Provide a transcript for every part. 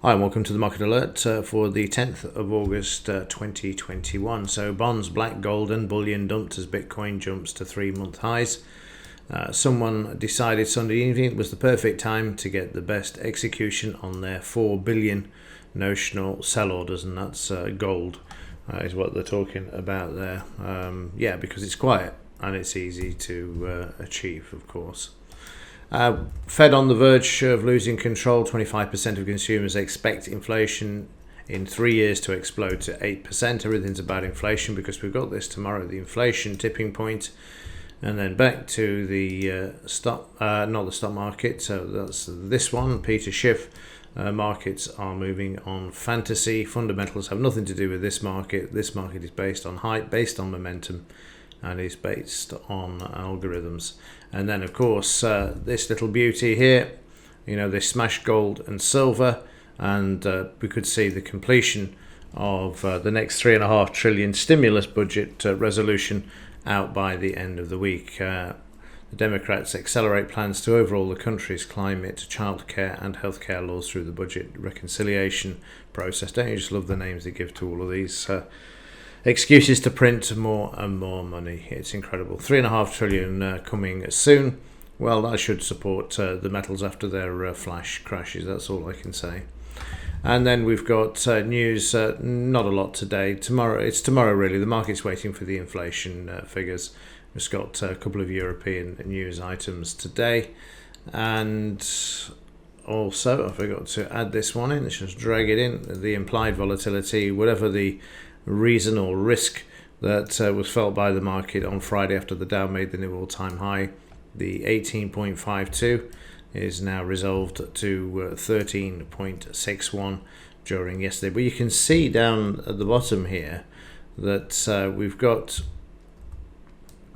Hi and welcome to the Market Alert for the 10th of August 2021. So bonds, black, gold and bullion dumped as Bitcoin jumps to 3-month highs. Someone decided Sunday evening it was the perfect time to get the best execution on their 4 billion notional sell orders, and that's gold is what they're talking about there. Because it's quiet and it's easy to achieve, of course. Fed on the verge of losing control. 25% of consumers expect inflation in 3 years to explode to 8%. Everything's about inflation because we've got this tomorrow, the inflation tipping point. And then back to the not the stock market. So that's this one, Peter Schiff. Markets are moving on fantasy. Fundamentals have nothing to do with this market. This market is based on hype, based on momentum, and is based on algorithms. And then, of course, this little beauty here, they smashed gold and silver, and we could see the completion of the next $3.5 trillion stimulus budget resolution out by the end of the week. The Democrats accelerate plans to overhaul the country's climate, childcare and healthcare laws through the budget reconciliation process. Don't you just love the names they give to all of these excuses to print more and more money? It's incredible. $3.5 trillion coming soon. Well, that should support the metals after their flash crashes. That's all I can say. And then we've got news. Not a lot today. It's tomorrow really. The market's waiting for the inflation figures. We've got a couple of European news items today, and also I forgot to add this one in. Let's just drag it in. The implied volatility, whatever the reason or risk that was felt by the market on Friday after the Dow made the new all-time high, the 18.52 is now resolved to 13.61 during yesterday. But you can see down at the bottom here that we've got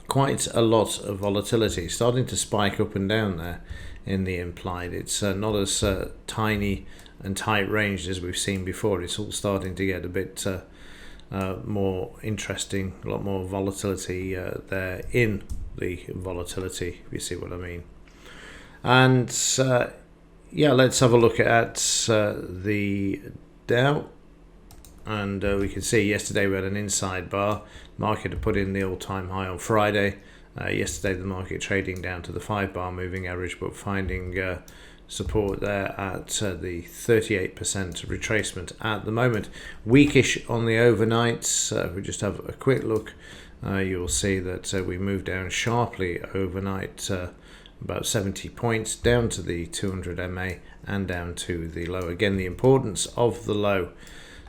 quite a lot of volatility starting to spike up and down there in the implied. It's not as tiny and tight ranged as we've seen before. It's all starting to get a bit more interesting, a lot more volatility there in the volatility, if you see what I mean. And let's have a look at the Dow. And we can see yesterday we had an inside bar. Market had put in the all-time high on Friday. Yesterday the market trading down to the 5-bar moving average, but finding support there at the 38% retracement at the moment. Weakish on the overnight. If we just have a quick look, you'll see that we moved down sharply overnight, about 70 points down to the 200 MA and down to the low. Again, the importance of the low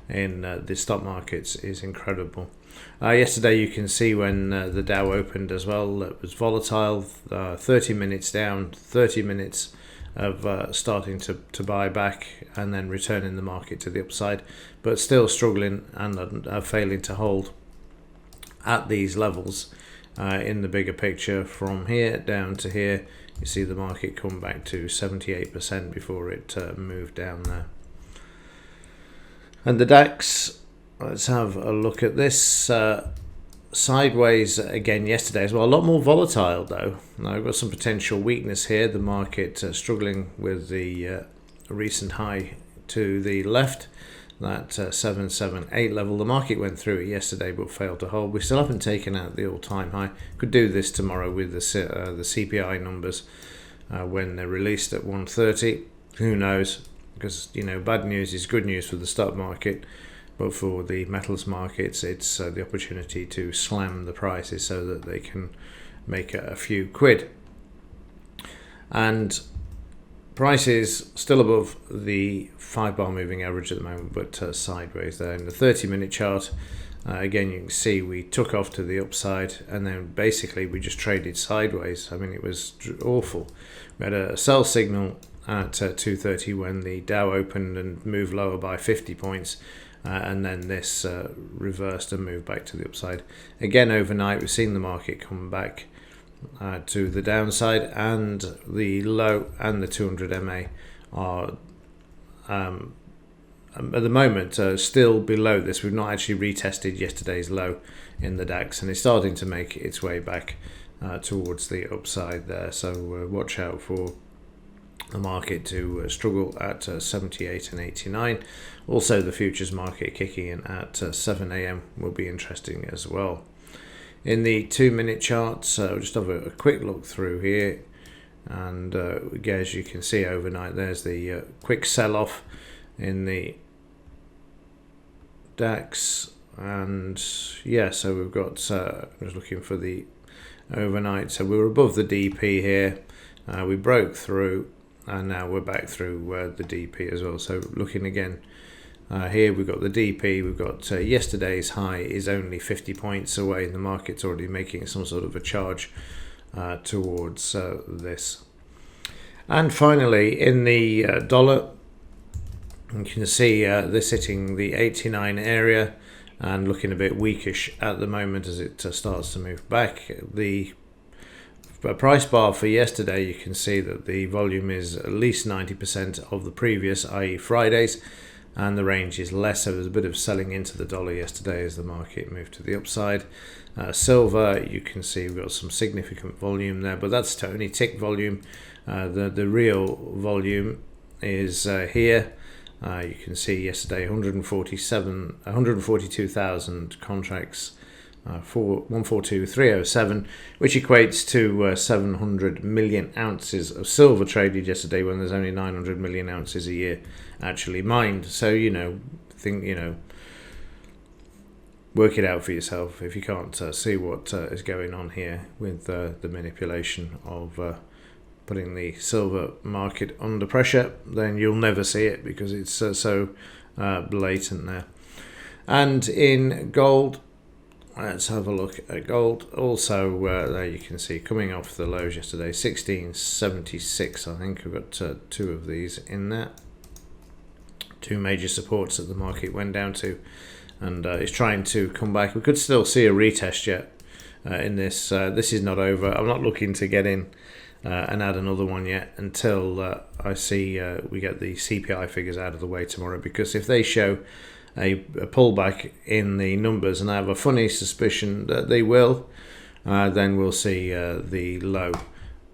in the stock markets is incredible. Yesterday you can see when the Dow opened as well, it was volatile, 30 minutes down, 30 minutes of starting to buy back and then returning the market to the upside, but still struggling and failing to hold at these levels. In the bigger picture, from here down to here, you see the market come back to 78% before it moved down there. And the DAX, let's have a look at this. Sideways again yesterday as well. A lot more volatile though. Now we've got some potential weakness here. The market struggling with the recent high to the left, that 778 level. The market went through it yesterday but failed to hold. We still haven't taken out the all-time high. Could do this tomorrow with the CPI numbers when they're released at 1:30. Who knows? Because bad news is good news for the stock market. But for the metals markets, it's the opportunity to slam the prices so that they can make a few quid. And prices still above the 5-bar moving average at the moment, but sideways there. In the 30-minute chart, again, you can see we took off to the upside, and then basically we just traded sideways. I mean, it was awful. We had a sell signal at 2:30 when the Dow opened and moved lower by 50 points. And then this reversed and moved back to the upside. Again, overnight, we've seen the market come back to the downside, and the low and the 200 MA are at the moment still below this. We've not actually retested yesterday's low in the DAX, and it's starting to make its way back towards the upside there. So watch out for the market to struggle at 78 and 89. Also, the futures market kicking in at 7 a.m. will be interesting as well. In the 2-minute charts, we'll just have a quick look through here. And again, as you can see overnight, there's the quick sell-off in the DAX. And yeah, so we've got, I was looking for the overnight. So we were above the DP here. We broke through, and now we're back through the DP as well. So looking again, here we've got the DP. We've got yesterday's high is only 50 points away. The market's already making some sort of a charge towards this. And finally, in the dollar, you can see this hitting the 89 area and looking a bit weakish at the moment as it starts to move back. The price bar for yesterday, you can see that the volume is at least 90% of the previous, i.e. Friday's, and the range is less. So there's a bit of selling into the dollar yesterday as the market moved to the upside. Silver, you can see we've got some significant volume there, but that's only tick volume. The real volume is here. You can see yesterday 142,000 contracts for 142,307, which equates to 700 million ounces of silver traded yesterday, when there's only 900 million ounces a year actually mined. So work it out for yourself if you can't see what is going on here with the manipulation of putting the silver market under pressure. Then you'll never see it because it's so blatant there. And in gold, let's have a look at gold. Also, there you can see coming off the lows yesterday, 1676. I think I've got two of these in there. Two major supports that the market went down to, and it's trying to come back. We could still see a retest yet in this. This is not over. I'm not looking to get in and add another one yet until I see we get the CPI figures out of the way tomorrow, because if they show a pullback in the numbers, and I have a funny suspicion that they will, then we'll see the low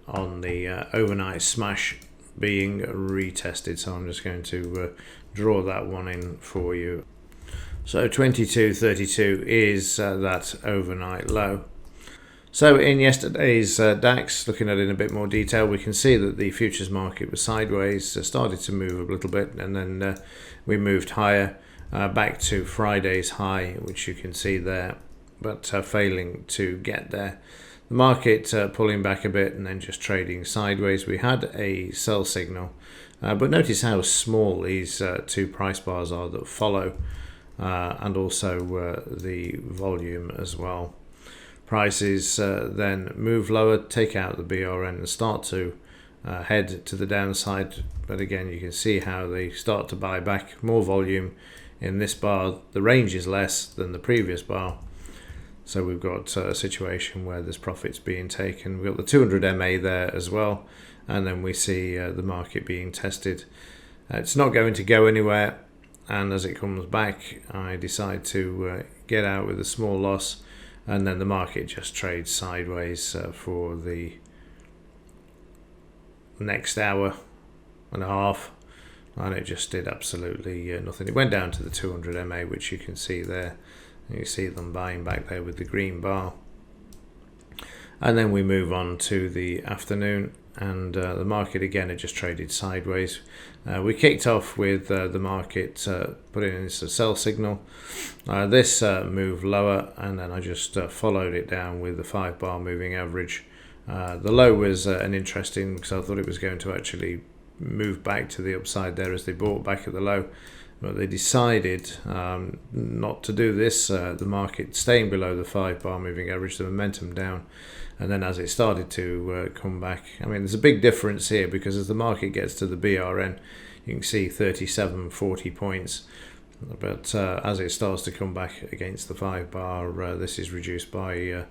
on the overnight smash being retested. So I'm just going to draw that one in for you. So 22.32 is that overnight low. So in yesterday's DAX, looking at it in a bit more detail, we can see that the futures market was sideways, started to move a little bit, and then we moved higher back to Friday's high, which you can see there, but failing to get there. The market pulling back a bit and then just trading sideways. We had a sell signal, but notice how small these two price bars are that follow, and also the volume as well. Prices then move lower, take out the BRN and start to head to the downside. But again, you can see how they start to buy back. More volume in this bar. The range is less than the previous bar. So we've got a situation where there's profits being taken. We've got the 200 MA there as well. And then we see the market being tested. It's not going to go anywhere. And as it comes back, I decide to get out with a small loss. And then the market just trades sideways for the next hour and a half, and it just did absolutely nothing. It went down to the 200 MA, which you can see there. You see them buying back there with the green bar. And then we move on to the afternoon, and the market again had just traded sideways. We kicked off with the market putting in this sell signal. This moved lower, and then I just followed it down with the 5-bar moving average. The low was an interesting, because I thought it was going to actually move back to the upside there as they bought back at the low. But they decided not to do this. The market staying below the 5-bar moving average, the momentum down. And then as it started to come back, I mean, there's a big difference here, because as the market gets to the BRN, you can see 37, 40 points. But as it starts to come back against the 5-bar, this is reduced by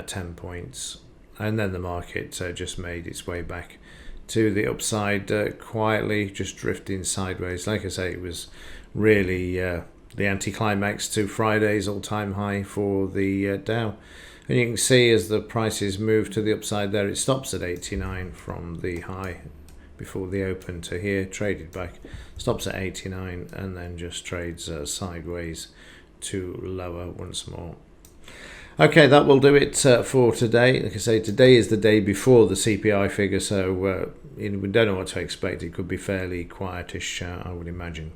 10 points. And then the market just made its way back to the upside quietly, just drifting sideways. Like I say, it was really the anticlimax to Friday's all-time high for the Dow. And you can see as the prices move to the upside there, it stops at 89 from the high, before the open to here, traded back, stops at 89 and then just trades sideways to lower once more. Okay, that will do it for today. Like I say, today is the day before the CPI figure, so we don't know what to expect. It could be fairly quietish, I would imagine.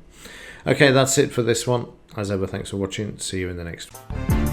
Okay, that's it for this one. As ever, thanks for watching. See you in the next one.